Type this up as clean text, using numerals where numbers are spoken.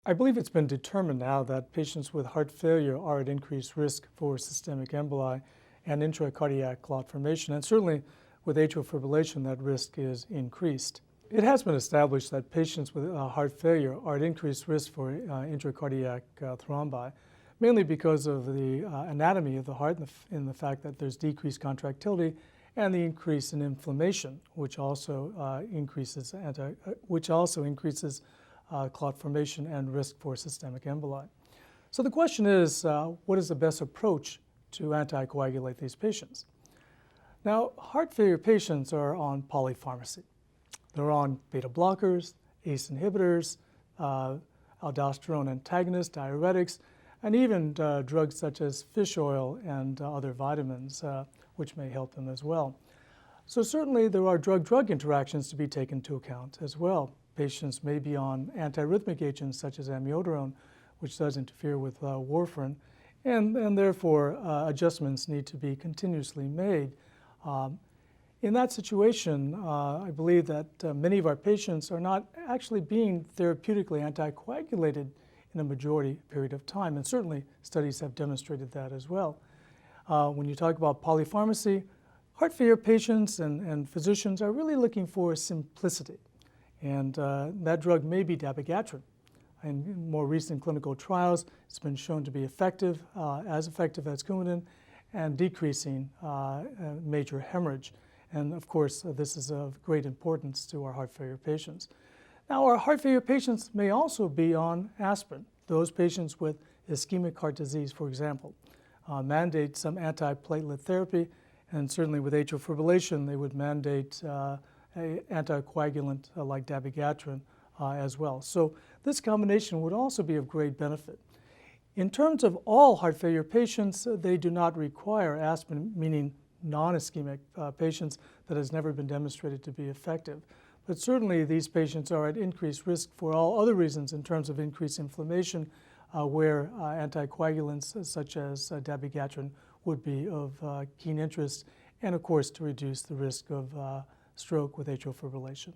I believe it's been determined now that patients with heart failure are at increased risk for systemic emboli and intracardiac clot formation, and certainly with atrial fibrillation, that risk is increased. It has been established that patients with heart failure are at increased risk for intracardiac thrombi, mainly because of the anatomy of the heart and the fact that there's decreased contractility and the increase in inflammation, which also increases clot formation and risk for systemic emboli. So the question is, what is the best approach to anticoagulate these patients? Now, heart failure patients are on polypharmacy. They're on beta blockers, ACE inhibitors, aldosterone antagonists, diuretics, and even drugs such as fish oil and other vitamins, which may help them as well. So certainly there are drug-drug interactions to be taken into account as well. Patients may be on antiarrhythmic agents such as amiodarone, which does interfere with warfarin, and therefore adjustments need to be continuously made. In that situation, I believe that many of our patients are not actually being therapeutically anticoagulated in a majority period of time, and certainly studies have demonstrated that as well. When you talk about polypharmacy, heart failure patients and physicians are really looking for simplicity. And that drug may be dabigatran. In more recent clinical trials, it's been shown to be effective as Coumadin, and decreasing major hemorrhage. And of course, this is of great importance to our heart failure patients. Now, our heart failure patients may also be on aspirin. Those patients with ischemic heart disease, for example, mandate some antiplatelet therapy, and certainly with atrial fibrillation, they would mandate an anticoagulant like dabigatran as well. So this combination would also be of great benefit. In terms of all heart failure patients, they do not require aspirin, meaning non-ischemic patients that has never been demonstrated to be effective. But certainly these patients are at increased risk for all other reasons in terms of increased inflammation, where anticoagulants such as dabigatran would be of keen interest, and of course to reduce the risk of stroke with atrial fibrillation.